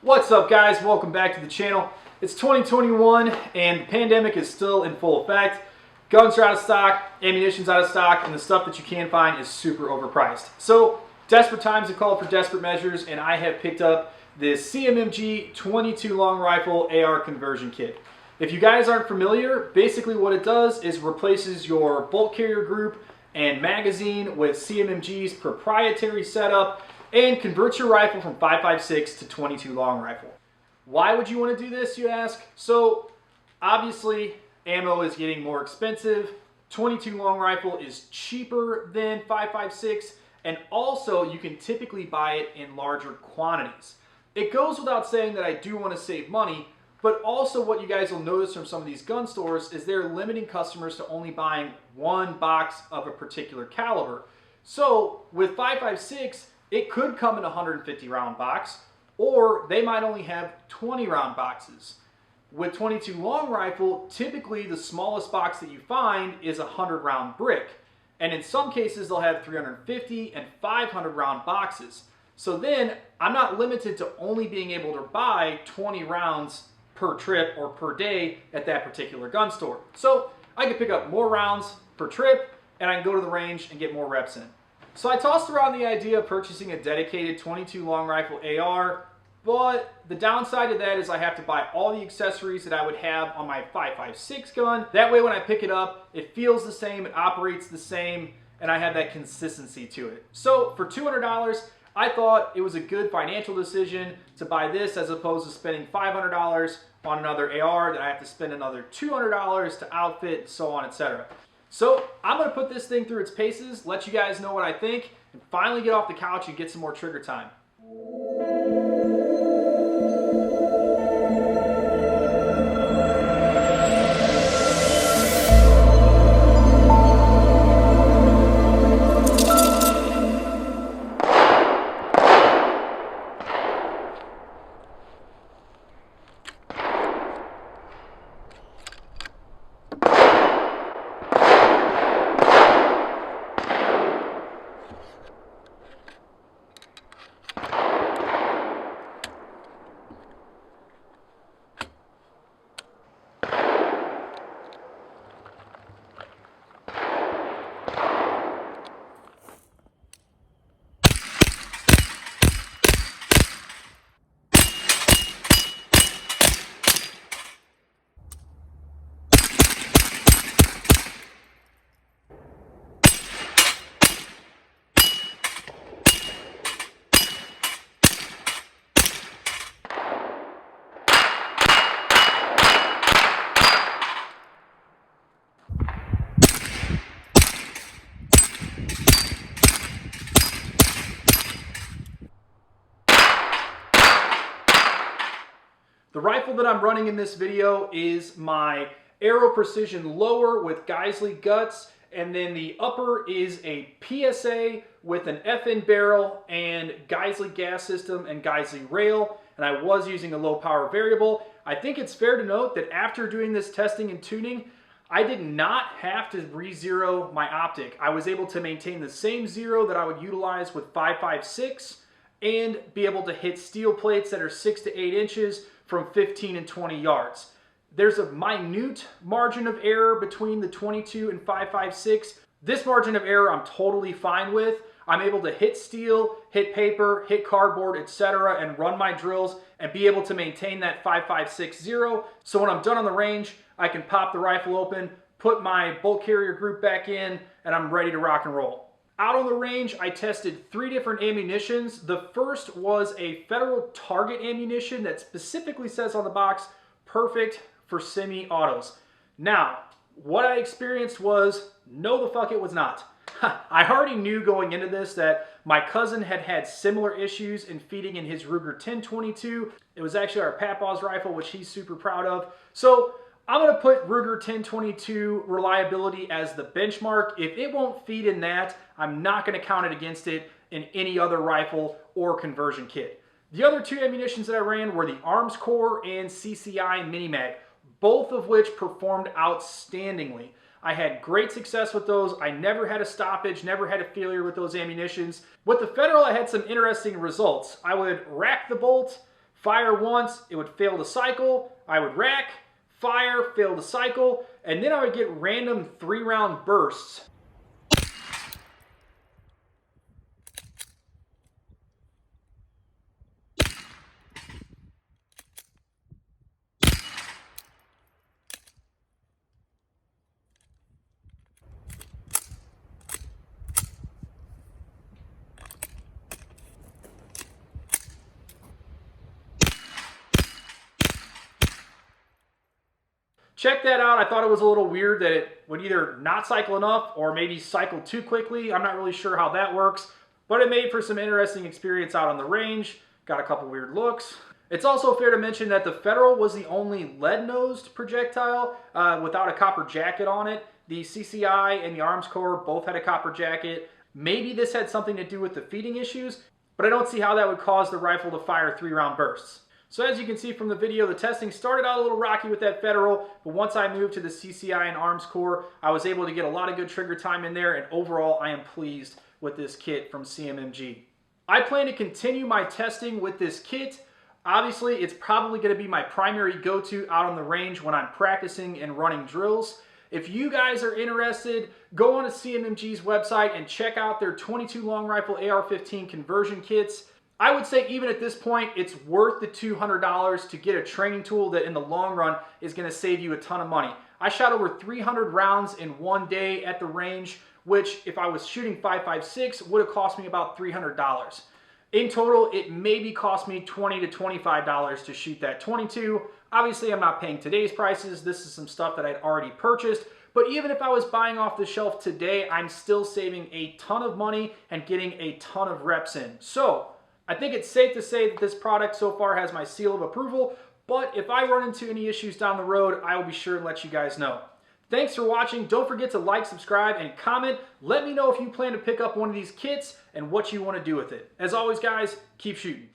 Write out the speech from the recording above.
What's up, guys? Welcome back to the channel. It's 2021 and the pandemic is still in full effect. Guns are out of stock, ammunition's out of stock, and the stuff that you can find is super overpriced. So desperate times have called for desperate measures, and I have picked up this CMMG 22 long rifle AR conversion kit. If you guys aren't familiar, basically what it does is replaces your bolt carrier group and magazine with CMMG's proprietary setup and converts your rifle from 5.56 to 22 long rifle. Why would you want to do this, you ask? So obviously ammo is getting more expensive. 22 long rifle is cheaper than 5.56, and also you can typically buy it in larger quantities. It goes without saying that I do want to save money, but also what you guys will notice from some of these gun stores is they're limiting customers to only buying one box of a particular caliber. So with 5.56, it could come in a 150 round box, or they might only have 20 round boxes. With 22 long rifle, typically the smallest box that you find is a 100 round brick. And in some cases they'll have 350 and 500 round boxes. So then I'm not limited to only being able to buy 20 rounds per trip or per day at that particular gun store. So I can pick up more rounds per trip and I can go to the range and get more reps in. So I tossed around the idea of purchasing a dedicated 22 long rifle AR, but the downside of that is I have to buy all the accessories that I would have on my 5.56 gun. That way when I pick it up, it feels the same, it operates the same, and I have that consistency to it. So for $200, I thought it was a good financial decision to buy this as opposed to spending $500 on another AR that I have to spend another $200 to outfit, so on, etc. So I'm going to put this thing through its paces, let you guys know what I think, and finally get off the couch and get some more trigger time. The rifle that I'm running in this video is my Aero Precision lower with Geisley guts, and then the upper is a PSA with an FN barrel and Geisley gas system and Geisley rail, and I was using a low power variable. I think it's fair to note that after doing this testing and tuning, I did not have to re-zero my optic. I was able to maintain the same zero that I would utilize with 5.56 and be able to hit steel plates that are 6 to 8 inches from 15 and 20 yards. There's a minute margin of error between the 22 and 5.56. This margin of error I'm totally fine with. I'm able to hit steel, hit paper, hit cardboard, etc. and run my drills and be able to maintain that 5.56 So when I'm done on the range, I can pop the rifle open, put my bolt carrier group back in, and I'm ready to rock and roll. Out on the range, I tested 3 different ammunitions. The first was a Federal Target ammunition that specifically says on the box, perfect for semi-autos. Now, what I experienced was, no the fuck it was not. I already knew going into this that my cousin had had similar issues in feeding in his Ruger 1022. It was actually our Papaw's rifle, which he's super proud of. So I'm going to put Ruger 1022 reliability as the benchmark. If it won't feed in that, I'm not going to count it against it in any other rifle or conversion kit. The other 2 ammunitions that I ran were the Arms Corps and CCI Mini Mag, both of which performed outstandingly. I had great success with those. I never had a stoppage, never had a failure with those ammunitions. With the Federal, I had some interesting results. I would rack the bolt, Fire once, it would fail to cycle, I would rack, fire, fail to cycle, and then I would get random 3-round bursts. Check that out. I thought it was a little weird that it would either not cycle enough or maybe cycle too quickly. I'm not really sure how that works, but it made for some interesting experience out on the range. Got a couple weird looks. It's also fair to mention that the Federal was the only lead-nosed projectile without a copper jacket on it. The CCI and the Arms Corps both had a copper jacket. Maybe this had something to do with the feeding issues, but I don't see how that would cause the rifle to fire 3-round bursts. So as you can see from the video, the testing started out a little rocky with that Federal, but once I moved to the CCI and Arms Corps, I was able to get a lot of good trigger time in there, and overall I am pleased with this kit from CMMG. I plan to continue my testing with this kit. Obviously, it's probably going to be my primary go-to out on the range when I'm practicing and running drills. If you guys are interested, go on to CMMG's website and check out their 22 long rifle AR15 conversion kits. I would say even at this point, it's worth the $200 to get a training tool that in the long run is going to save you a ton of money. I shot over 300 rounds in one day at the range, which if I was shooting 5.56 would have cost me about $300. In total, it maybe cost me $20 to $25 to shoot that 22. Obviously, I'm not paying today's prices. This is some stuff that I'd already purchased. But even if I was buying off the shelf today, I'm still saving a ton of money and getting a ton of reps in. So I think it's safe to say that this product so far has my seal of approval, but if I run into any issues down the road, I will be sure to let you guys know. Thanks for watching. Don't forget to like, subscribe, and comment. Let me know if you plan to pick up one of these kits and what you want to do with it. As always, guys, keep shooting.